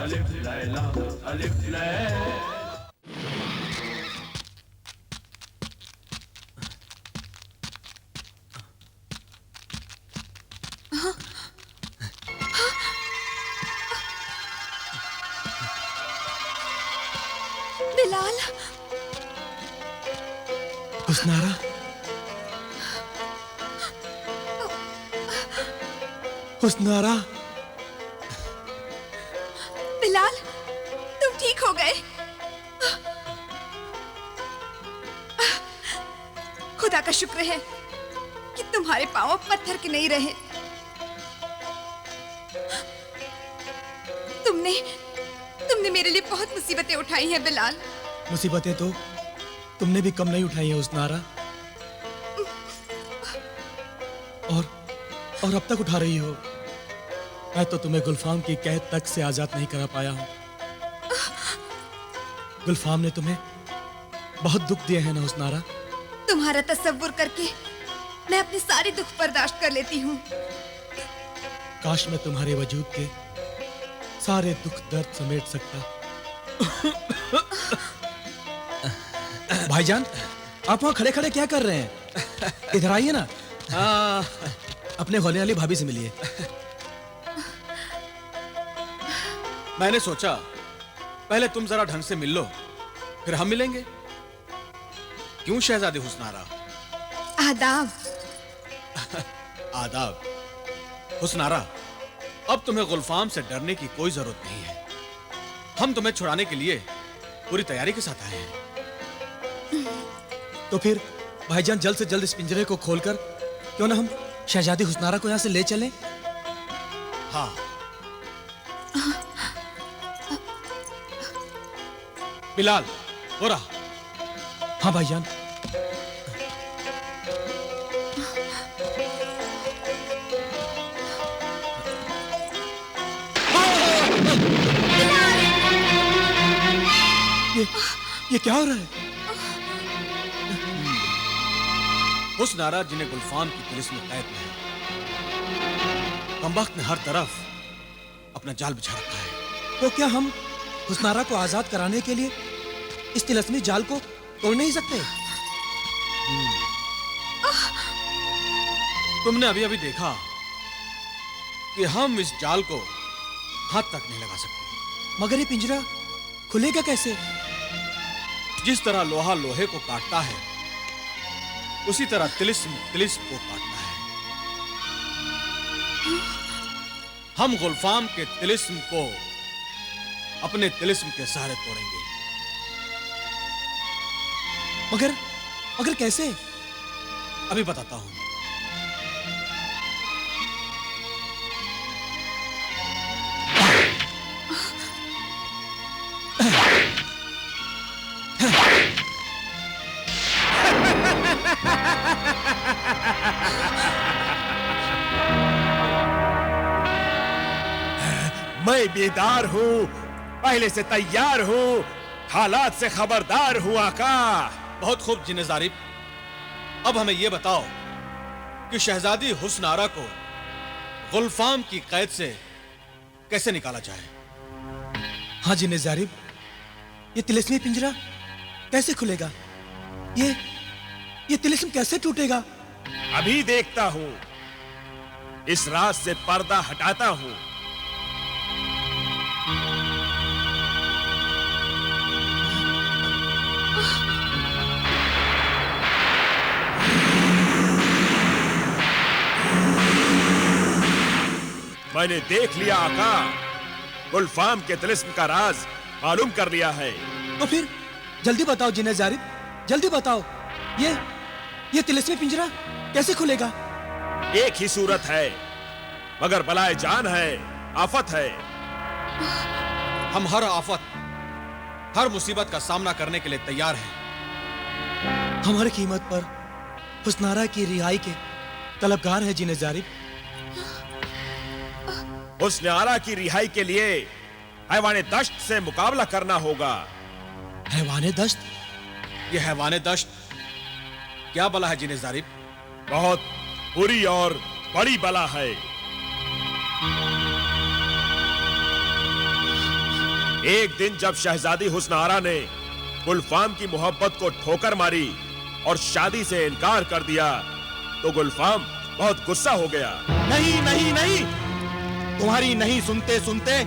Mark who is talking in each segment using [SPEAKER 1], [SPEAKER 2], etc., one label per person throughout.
[SPEAKER 1] अलिफ लैला अलिफ लैला।
[SPEAKER 2] बिलाल,
[SPEAKER 3] हुस्नारा, हुस्नारा,
[SPEAKER 2] बिलाल, तुम ठीक हो गए? खुदा का शुक्र है कि तुम्हारे पांव पत्थर के नहीं रहे। तुमने मेरे लिए बहुत मुसीबतें उठाई हैं बिलाल।
[SPEAKER 3] मुसीबतें तो तुमने भी कम नहीं उठाई है हुस्नारा, और अब तक उठा रही हो। मैं तो तुम्हें गुलफाम की कैद तक से आजाद नहीं करा पाया हूं। गुलफाम ने तुम्हें बहुत दुख दिए हैं ना हुस्नारा।
[SPEAKER 2] तुम्हारा तसव्वुर करके मैं अपने सारे दुख बर्दाश्त कर लेती हूँ।
[SPEAKER 3] काश मैं तुम्हारे वजूद के सारे दुख दर्द समेट सकता। भाईजान, आप वहाँ खड़े खड़े क्या कर रहे हैं? इधर आइए ना। अपने होने वाली भाभी से मिलिए।
[SPEAKER 4] मैंने सोचा पहले तुम जरा ढंग से मिल लो, फिर हम मिलेंगे। क्यों शहजादी हुस्नारा?
[SPEAKER 2] आदाब।
[SPEAKER 4] आदाब। हुस्नारा, अब तुम्हें गुलफाम से डरने की कोई जरूरत नहीं है। हम तुम्हें छुड़ाने के लिए पूरी तैयारी के साथ आए हैं।
[SPEAKER 3] तो फिर भाईजान जल्द से जल्द इस पिंजरे को खोलकर क्यों ना हम शहजादी हुस्नारा को यहाँ से ले चलें?
[SPEAKER 4] हाँ। बिलाल, हो रहा।
[SPEAKER 3] हाँ भाईजान। ये क्या हो रहा है?
[SPEAKER 4] हुस्नारा जिन्हें गुलफाम की पुलिस में कैद में है, कमबख्त ने हर तरफ अपना जाल बिछा रखा है।
[SPEAKER 3] तो क्या हम हुस्नारा को आजाद कराने के लिए इस तिलस्मी जाल को तोड़ नहीं सकते?
[SPEAKER 4] तुमने अभी अभी देखा कि हम इस जाल को हाथ तक नहीं लगा सकते।
[SPEAKER 3] मगर ये पिंजरा खुलेगा कैसे?
[SPEAKER 4] जिस तरह लोहा लोहे को काटता है, उसी तरह तिलिस्म तिलिस्म को काटता है। हम गुलफाम के तिलिस्म को अपने तिलिस्म के सहारे तोड़ेंगे।
[SPEAKER 3] मगर कैसे?
[SPEAKER 4] अभी बताता हूं।
[SPEAKER 5] मैं बेदार हूँ, पहले से तैयार हूँ, हालात से खबरदार हूँ आका।
[SPEAKER 4] बहुत खूब जिन्ने ज़ारिब, अब हमें यह बताओ कि शहजादी हुस्नारा को गुलफाम की कैद से कैसे निकाला जाए?
[SPEAKER 3] हाँ जिन्ने ज़ारिब, ये तिलिस्मी पिंजरा कैसे खुलेगा? ये तिलिस्म कैसे टूटेगा?
[SPEAKER 5] अभी देखता हूँ। इस राज से पर्दा हटाता हूँ। मैंने देख लिया आका, गुलफाम के तिलिस्म का राज मालूम कर लिया है।
[SPEAKER 3] तो फिर जल्दी बताओ जिन्ने ज़ारिब, जल्दी बताओ, ये तिलिस्मी पिंजरा कैसे खुलेगा?
[SPEAKER 5] एक ही सूरत है, मगर बलाए जान है, आफत है।
[SPEAKER 4] हम हर आफत, हर मुसीबत का सामना करने के लिए तैयार हैं।
[SPEAKER 3] हम हर कीमत पर हुस्नारा की रिहाई के तलबगार हैं जिन्ने ज़ारिब।
[SPEAKER 5] हुस्नारा की रिहाई के लिए हैवाने दश्त से मुकाबला करना होगा।
[SPEAKER 3] हैवाने दश्त?
[SPEAKER 4] ये हैवाने दश्त क्या बला है जिन्ने ज़ारिब?
[SPEAKER 5] बहुत बुरी और बड़ी बला है। एक दिन जब शहजादी हुस्न आरा ने गुलफाम की मोहब्बत को ठोकर मारी और शादी से इनकार कर दिया तो गुलफाम बहुत गुस्सा हो गया।
[SPEAKER 6] नहीं नहीं नहीं, तुम्हारी नहीं सुनते सुनते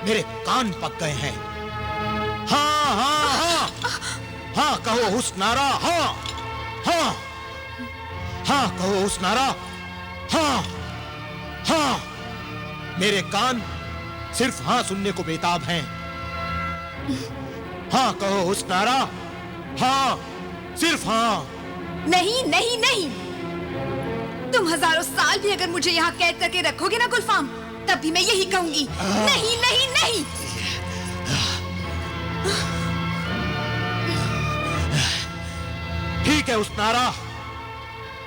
[SPEAKER 6] मेरे कान पक गए हैं। हाँ हाँ हाँ हाँ कहो हुस्न आरा, हाँ हाँ हाँ कहो हुस्न आरा, हाँ हाँ। मेरे कान सिर्फ हाँ सुनने को बेताब हैं। हाँ कहो हुस्न आरा, हाँ सिर्फ हाँ।
[SPEAKER 2] नहीं नहीं नहीं, तुम हजारों साल भी अगर मुझे यहाँ कैद करके रखोगे ना गुलफाम, तब भी मैं यही कहूंगी, नहीं नहीं नहीं।
[SPEAKER 6] ठीक है हुस्न आरा,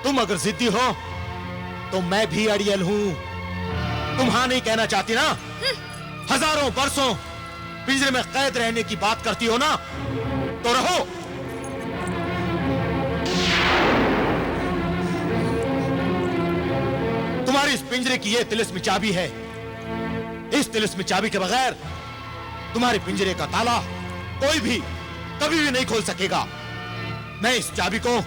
[SPEAKER 6] तुम अगर जिद्दी हो तो मैं भी अड़ियल हूं। तुम हाँ नहीं कहना चाहती ना? हजारों बरसों पिंजरे में कैद रहने की बात करती हो ना, तो रहो। तुम्हारी इस पिंजरे की ये तिलिस्मी चाबी है। इस तिलिस्मी चाबी के बगैर तुम्हारे पिंजरे का ताला कोई भी कभी भी नहीं खोल सकेगा। मैं इस चाबी को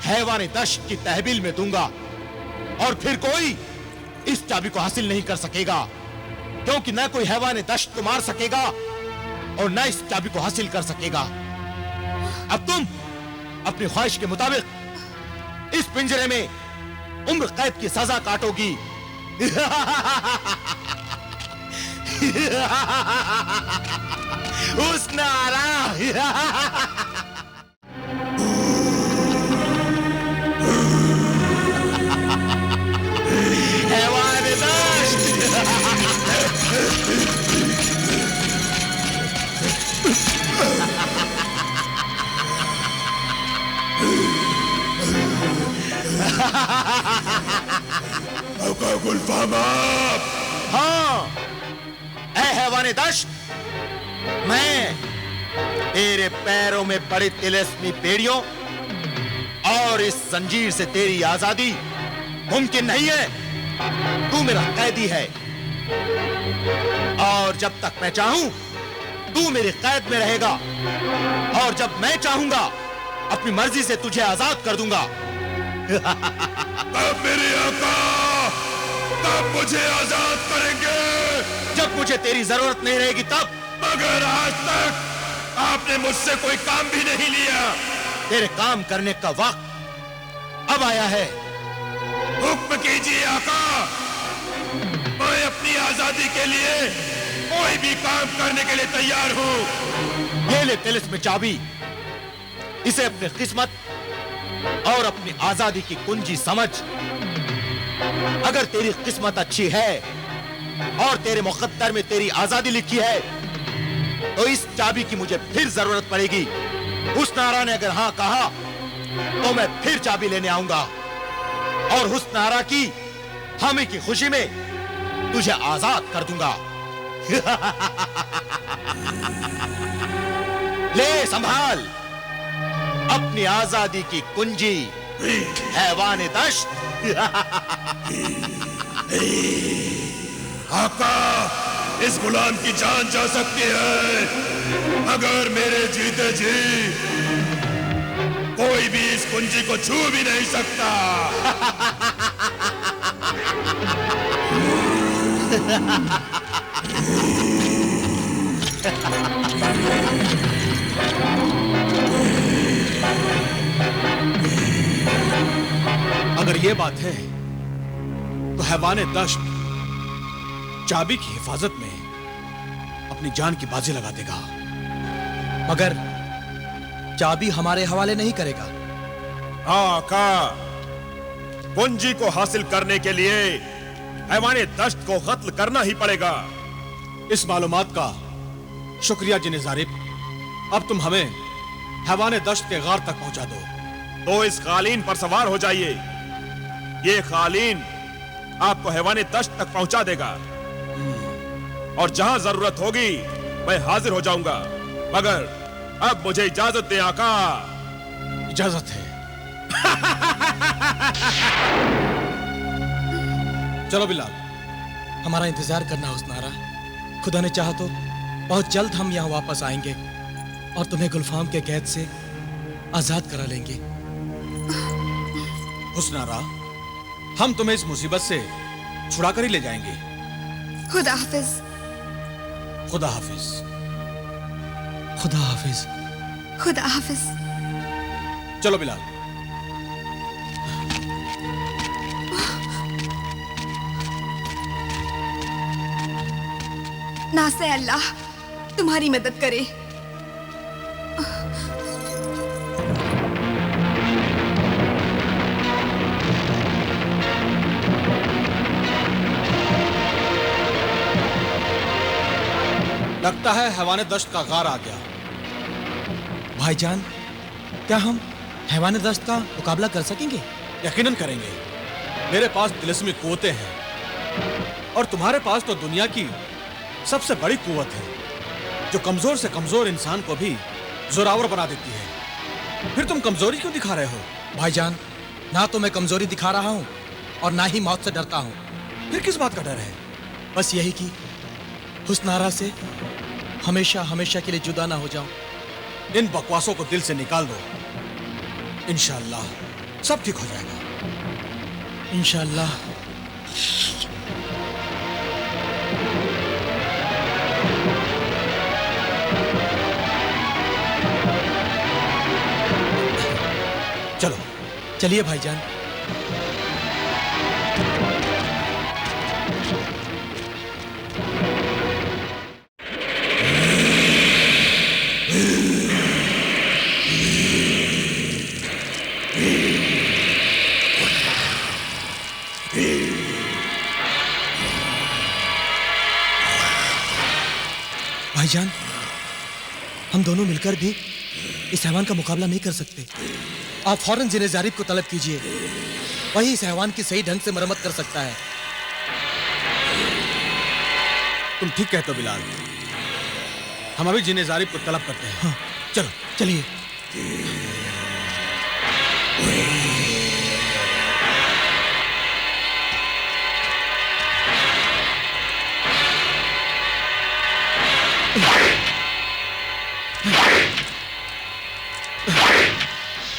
[SPEAKER 6] हैवाने दश्त की तहवील में दूंगा और फिर कोई इस चाबी को हासिल नहीं कर सकेगा, क्योंकि न कोई हैवाने दश्त को मार सकेगा और न इस चाबी को हासिल कर सकेगा। अब तुम अपनी ख्वाहिश के मुताबिक इस पिंजरे में उम्र कैद की सजा काटोगी। हुस्न आरा। हैवाने दश्त।
[SPEAKER 5] गुलफाम,
[SPEAKER 6] हाँ ऐ हैवाने दश्त, मैं तेरे पैरों में पड़ी तिलिस्मी बेड़ियों और इस जंजीर से तेरी आजादी मुमकिन नहीं है। तू मेरा कैदी है और जब तक मैं चाहूं तू मेरे कैद में रहेगा, और जब मैं चाहूंगा अपनी मर्जी से तुझे आजाद कर दूंगा।
[SPEAKER 5] तब मेरे आका, तब मुझे आजाद करेंगे
[SPEAKER 6] जब मुझे तेरी जरूरत नहीं रहेगी तब।
[SPEAKER 5] मगर आज तक आपने मुझसे कोई काम भी नहीं लिया।
[SPEAKER 6] तेरे काम करने का वक्त अब आया है।
[SPEAKER 5] हुक्म कीजिए आका, मैं अपनी आजादी के लिए कोई भी काम करने के लिए तैयार हूँ।
[SPEAKER 6] ये ले तिलिस्मी चाबी, इसे अपनी किस्मत और अपनी आजादी की कुंजी समझ। अगर तेरी किस्मत अच्छी है और तेरे मुकद्दर में तेरी आजादी लिखी है तो इस चाबी की मुझे फिर जरूरत पड़ेगी। हुस्न आरा ने अगर हाँ कहा तो मैं फिर चाबी लेने आऊंगा और हुस्न आरा की हामी की खुशी में तुझे आजाद कर दूंगा। ले संभाल अपनी आजादी की कुंजी, हैवाने दश्त।
[SPEAKER 5] आका, इस गुलाम की जान जा सकती है मगर मेरे जीते जी कोई भी इस कुंजी को छू भी नहीं सकता।
[SPEAKER 4] अगर ये बात है तो हैवाने दश्त चाबी की हिफाजत में अपनी जान की बाजी लगा देगा,
[SPEAKER 3] मगर चाबी हमारे हवाले नहीं करेगा।
[SPEAKER 5] हाँ आका, कुंजी को हासिल करने के लिए हैवाने दश्त को कत्ल करना ही पड़ेगा।
[SPEAKER 4] इस मालूमात का शुक्रिया जिने जारिब। अब तुम हमें हैवाने दश्त के गार तक पहुंचा दो।
[SPEAKER 5] तो इस कालीन पर सवार हो जाइए, ये कालीन आपको हैवाने दश्त तक पहुंचा देगा और जहां जरूरत होगी मैं हाजिर हो जाऊंगा। मगर अब मुझे इजाजत दें आका।
[SPEAKER 4] इजाजत है। चलो बिलाल।
[SPEAKER 3] हमारा इंतजार करना हुस्न आरा, खुदा ने चाहा तो बहुत जल्द हम यहाँ वापस आएंगे और तुम्हें गुलफाम के कैद से आजाद करा लेंगे।
[SPEAKER 4] हुस्नारा, हम तुम्हें इस मुसीबत से छुड़ा कर ही ले जाएंगे।
[SPEAKER 2] खुदा हाफिज।
[SPEAKER 4] खुदा हाफिज।
[SPEAKER 3] खुदा हाफिज।
[SPEAKER 2] खुदा हाफिज।
[SPEAKER 4] चलो बिलाल।
[SPEAKER 2] ना से अल्लाह तुम्हारी मदद करे।
[SPEAKER 4] लगता है हैवाने दश्त का गार आ गया।
[SPEAKER 3] भाईजान, क्या हम हैवाने दश्त का मुकाबला कर सकेंगे?
[SPEAKER 4] यकीनन करेंगे। मेरे पास तिलिस्मी कुव्वतें हैं और तुम्हारे पास तो दुनिया की सबसे बड़ी कुव्वत है, जो कमजोर से कमजोर इंसान को भी जोरावर बना देती है। फिर तुम कमजोरी क्यों दिखा रहे हो?
[SPEAKER 3] भाईजान, ना तो मैं कमजोरी दिखा रहा हूँ और ना ही मौत से डरता हूँ।
[SPEAKER 4] फिर किस बात का डर है?
[SPEAKER 3] बस यही कि हुस्नारा से हमेशा हमेशा के लिए जुदा ना हो जाऊं।
[SPEAKER 4] इन बकवासों को दिल से निकाल दो। इंशाअल्लाह सब ठीक हो जाएगा।
[SPEAKER 3] इंशाअल्लाह।
[SPEAKER 4] चलो
[SPEAKER 3] चलिए भाईजान। भाईजान, हम दोनों मिलकर भी इस हैवान का मुकाबला नहीं कर सकते। आप फौरन जिने जारिब को तलब कीजिए, वही इस हैवान की सही ढंग से मरम्मत कर सकता है।
[SPEAKER 4] तुम ठीक कहते हो बिलाल। हम अभी जिने जारिब को तलब करते हैं।
[SPEAKER 3] हाँ,
[SPEAKER 4] चलो
[SPEAKER 3] चलिए।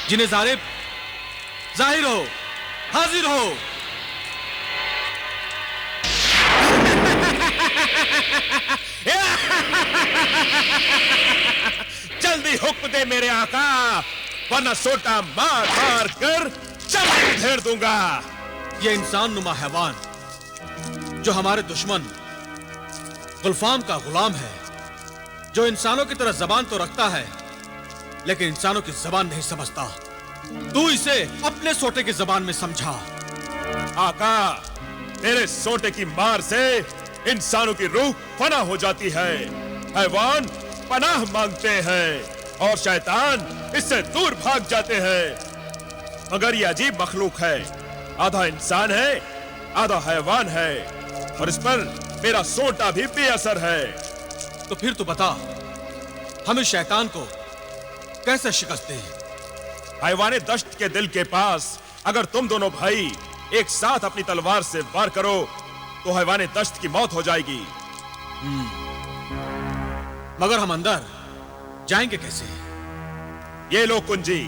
[SPEAKER 4] जिने जारिब, जाहिर हो, हाजिर हो।
[SPEAKER 5] जल्दी हुक्म दे मेरे आका, वरना सोटा मार मार कर जल्दी उधेड़ दूंगा।
[SPEAKER 4] ये इंसान नुमा हैवान जो हमारे दुश्मन गुलफाम का गुलाम है, जो इंसानों की तरह जबान तो रखता है लेकिन इंसानों की जबान नहीं समझता। तू इसे अपने सोटे की जबान में समझा।
[SPEAKER 5] आका, तेरे सोटे की मार से इंसानों की रूह फना हो जाती है। हैवान पनाह मांगते हैं और शैतान इससे दूर भाग जाते हैं। मगर ये अजीब मखलूक है, आधा इंसान है आधा हैवान है, और इस पर मेरा सोटा भी बेअसर है।
[SPEAKER 4] तो फिर तू बता, हम इस शैतान को कैसे शिकस्त दें?
[SPEAKER 5] हैवाने दश्त के दिल के पास अगर तुम दोनों भाई एक साथ अपनी तलवार से वार करो तो हैवाने दश्त की मौत हो जाएगी।
[SPEAKER 4] मगर हम अंदर जाएंगे कैसे?
[SPEAKER 5] ये लो कुंजी।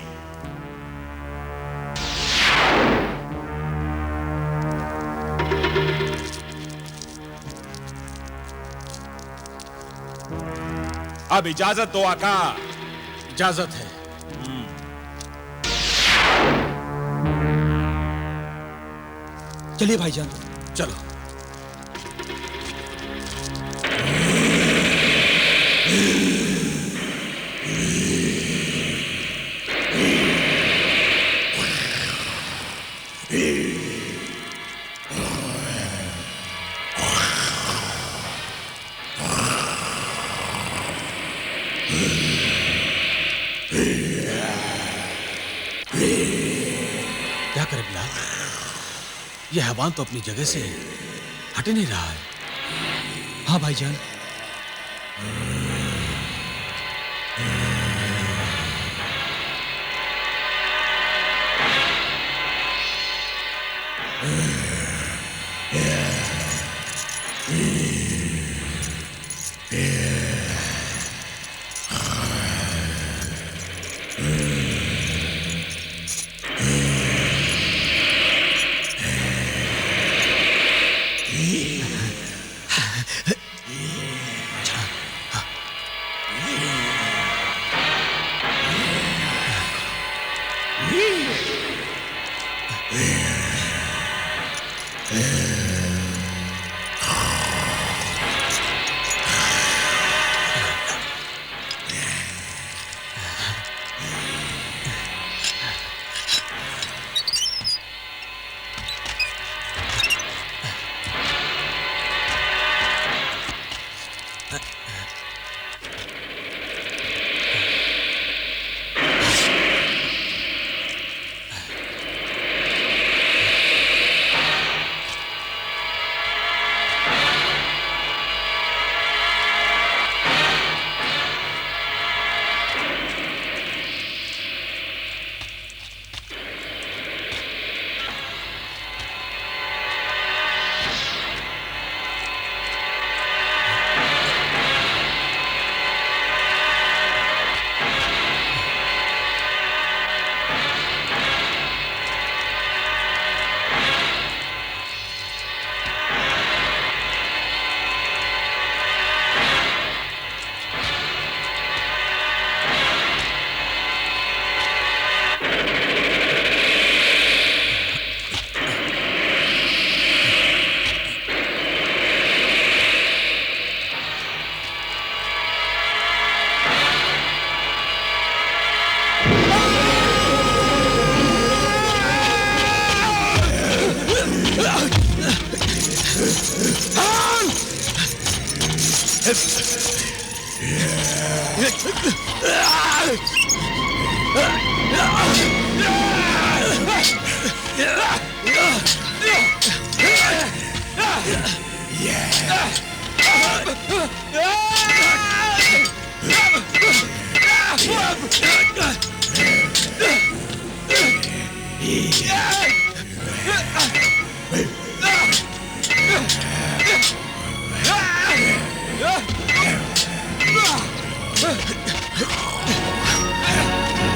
[SPEAKER 5] अब इजाजत दो आका।
[SPEAKER 4] इजाजत है।
[SPEAKER 3] चलिए भाईजान।
[SPEAKER 4] चलो। क्या करे बिलाल? यह हैवान तो अपनी जगह से हट ही नहीं रहा है।
[SPEAKER 3] हाँ भाईजान।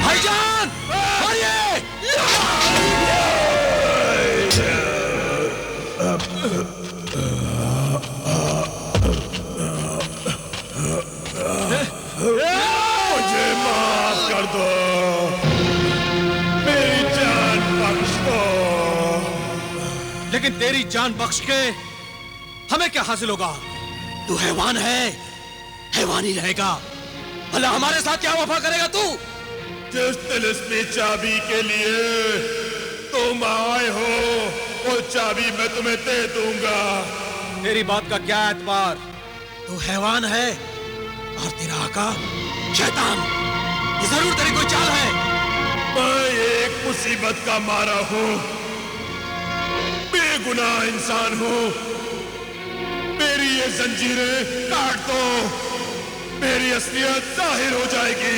[SPEAKER 3] भाईजान, मारिए!
[SPEAKER 5] मुझे माफ कर दो, मेरी जान बख्श दो।
[SPEAKER 4] लेकिन तेरी जान बख्श के हमें क्या हासिल होगा?
[SPEAKER 3] तू हैवान है, हैवान ही रहेगा। भला हमारे साथ क्या वफा करेगा तू?
[SPEAKER 5] जिस तिलिस्मी चाबी के लिए तुम आए हो, वो चाबी मैं तुम्हें दे दूंगा।
[SPEAKER 4] तेरी बात का क्या एतबार?
[SPEAKER 3] तू हैवान है और तेरा आका शैतान। ये जरूर तेरी कोई चाल है।
[SPEAKER 5] मैं एक मुसीबत का मारा हूँ, बेगुनाह इंसान हूँ। मेरी ये जंजीरें काट दो, मेरी असलियत जाहिर हो जाएगी।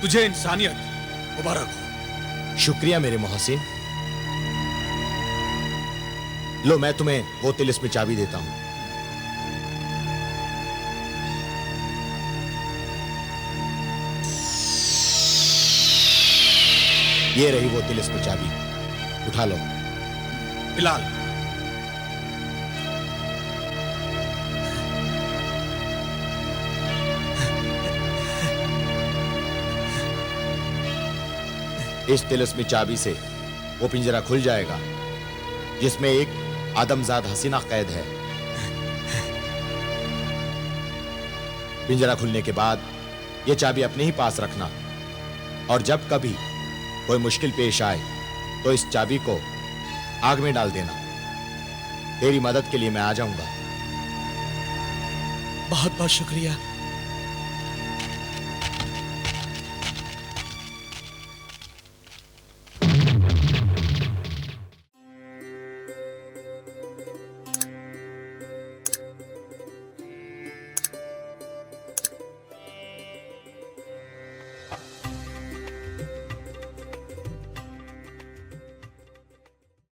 [SPEAKER 4] तुझे इंसानियत मुबारक हो।
[SPEAKER 6] शुक्रिया मेरे मोहसिन। लो, मैं तुम्हें वो तिलिस्मी चाबी देता हूं। ये रही वो तिलिस्मी चाबी, उठा लो।
[SPEAKER 4] बिलाल,
[SPEAKER 6] इस तिलिस्मी चाबी से वो पिंजरा खुल जाएगा जिसमें एक आदमजाद हसीना कैद है। पिंजरा खुलने के बाद ये चाबी अपने ही पास रखना, और जब कभी कोई मुश्किल पेश आए तो इस चाबी को आग में डाल देना। तेरी मदद के लिए मैं आ जाऊंगा।
[SPEAKER 3] बहुत बहुत शुक्रिया।